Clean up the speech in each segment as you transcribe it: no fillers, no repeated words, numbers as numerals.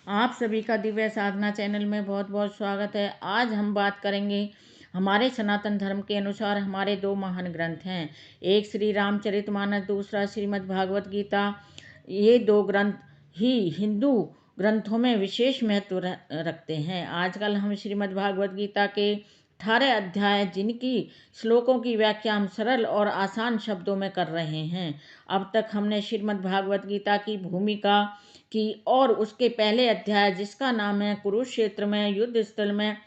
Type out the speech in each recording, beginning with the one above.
आप सभी का दिव्य साधना चैनल में बहुत बहुत स्वागत है। आज हम बात करेंगे हमारे सनातन धर्म के अनुसार हमारे दो महान ग्रंथ हैं। एक श्री रामचरितमानस, दूसरा श्रीमद् भागवत गीता। ये दो ग्रंथ ही हिंदू ग्रंथों में विशेष महत्व रखते हैं। आजकल हम श्रीमद् भागवत गीता के 18 अध्याय जिनकी श्लोकों की व्याख्या हम सरल और आसान शब्दों में कर रहे हैं। अब तक हमने श्रीमद् भागवत गीता की भूमिका की और उसके पहले अध्याय जिसका नाम है कुरुक्षेत्र में युद्ध स्थल में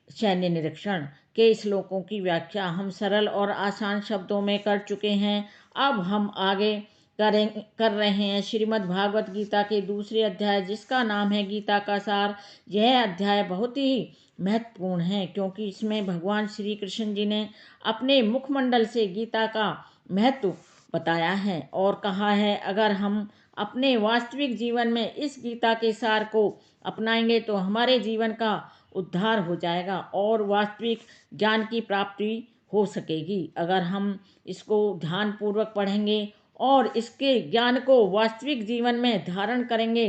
सैन्य निरीक्षण के श्लोकों की व्याख्या हम सरल और आसान शब्दों में कर चुके हैं। अब हम आगे कर रहे हैं श्रीमद् भागवत गीता के दूसरे अध्याय जिसका नाम है गीता का सार। यह अध्याय बहुत ही महत्वपूर्ण है क्योंकि इसमें भगवान श्री कृष्ण जी ने अपने मुखमंडल से गीता का महत्व बताया है और कहा है अगर हम अपने वास्तविक जीवन में इस गीता के सार को अपनाएंगे तो हमारे जीवन का उद्धार हो जाएगा और वास्तविक ज्ञान की प्राप्ति हो सकेगी। अगर हम इसको ध्यानपूर्वक पढ़ेंगे और इसके ज्ञान को वास्तविक जीवन में धारण करेंगे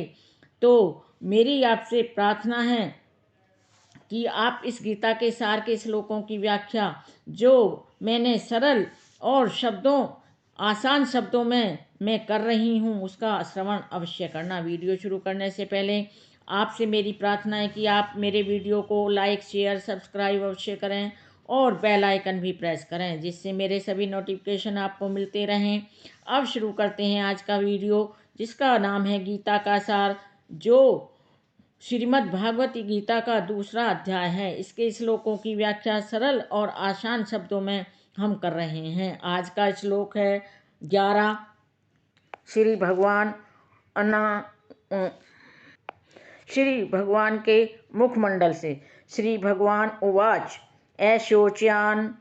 तो मेरी आपसे प्रार्थना है कि आप इस गीता के सार के श्लोकों की व्याख्या जो मैंने सरल और आसान शब्दों में मैं कर रही हूँ उसका श्रवण अवश्य करना। वीडियो शुरू करने से पहले आपसे मेरी प्रार्थना है कि आप मेरे वीडियो को लाइक, शेयर, सब्सक्राइब अवश्य करें और बेल आइकन भी प्रेस करें जिससे मेरे सभी नोटिफिकेशन आपको मिलते रहें। अब शुरू करते हैं आज का वीडियो जिसका नाम है गीता का सार, जो श्रीमद् भागवत गीता का दूसरा अध्याय है। इसके श्लोकों की व्याख्या सरल और आसान शब्दों में हम कर रहे हैं। आज का श्लोक है 11। श्री भगवान के मुखमंडल से श्री भगवान उवाच अशोच्यान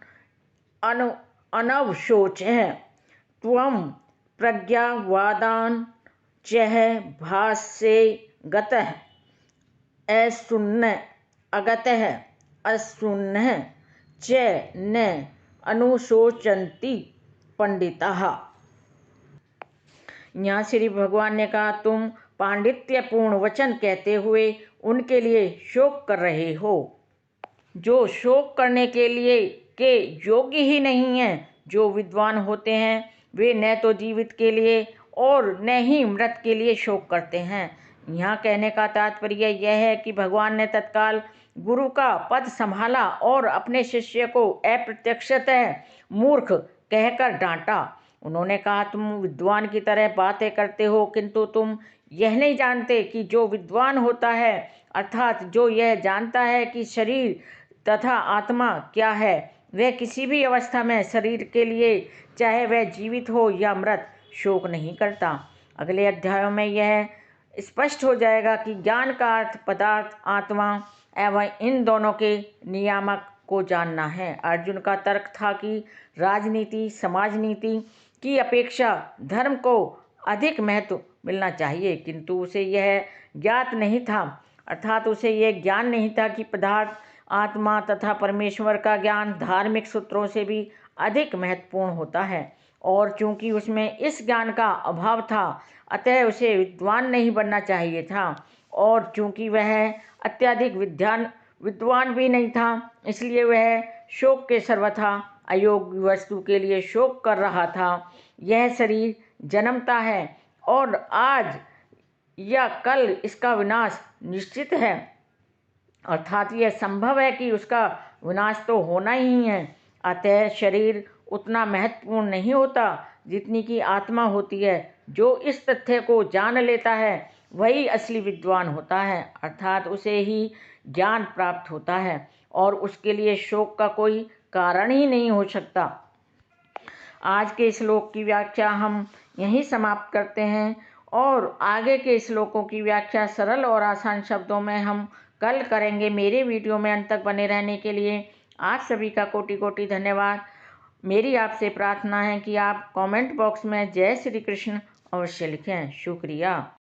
अनवशोचः त्वं प्रज्ञावादान् चह भाष्ये गतः अशृण्वन् अगतः अशृण्वन् च न अनुशोचन्ति पंडिताः। यहाँ श्री भगवान ने कहा तुम पांडित्यपूर्ण वचन कहते हुए उनके लिए शोक कर रहे हो जो शोक करने के लिए के योग्य ही नहीं है। जो विद्वान होते हैं वे न तो जीवित के लिए और न ही मृत के लिए शोक करते हैं। यहाँ कहने का तात्पर्य यह है कि भगवान ने तत्काल गुरु का पद संभाला और अपने शिष्य को अप्रत्यक्षतः मूर्ख कहकर डांटा। उन्होंने कहा तुम विद्वान की तरह बातें करते हो किंतु तुम यह नहीं जानते कि जो विद्वान होता है अर्थात जो यह जानता है कि शरीर तथा आत्मा क्या है वह किसी भी अवस्था में शरीर के लिए चाहे वह जीवित हो या मृत शोक नहीं करता। अगले अध्यायों में यह स्पष्ट हो जाएगा कि ज्ञान का अर्थ पदार्थ, आत्मा एवं इन दोनों के नियामक को जानना है। अर्जुन का तर्क था कि राजनीति, समाज नीति की अपेक्षा धर्म को अधिक महत्व मिलना चाहिए किंतु उसे यह ज्ञात नहीं था अर्थात उसे यह ज्ञान नहीं था कि पदार्थ, आत्मा तथा परमेश्वर का ज्ञान धार्मिक सूत्रों से भी अधिक महत्वपूर्ण होता है और चूंकि उसमें इस ज्ञान का अभाव था अतः उसे विद्वान नहीं बनना चाहिए था और चूंकि वह अत्यधिक विद्वान भी नहीं था इसलिए वह शोक के सर्वथा अयोग्य वस्तु के लिए शोक कर रहा था। यह शरीर जन्मता है और आज या कल इसका विनाश निश्चित है अर्थात यह संभव है कि उसका विनाश तो होना ही है। अतः शरीर उतना महत्वपूर्ण नहीं होता जितनी की आत्मा होती है। जो इस तथ्य को जान लेता है वही असली विद्वान होता है अर्थात उसे ही ज्ञान प्राप्त होता है और उसके लिए शोक का कोई कारण ही नहीं हो सकता। आज के श्लोक की व्याख्या हम यहीं समाप्त करते हैं और आगे के श्लोकों की व्याख्या सरल और आसान शब्दों में हम कल करेंगे। मेरे वीडियो में अंत तक बने रहने के लिए आप सभी का कोटि कोटि धन्यवाद। मेरी आपसे प्रार्थना है कि आप कमेंट बॉक्स में जय श्री कृष्ण अवश्य लिखें। शुक्रिया।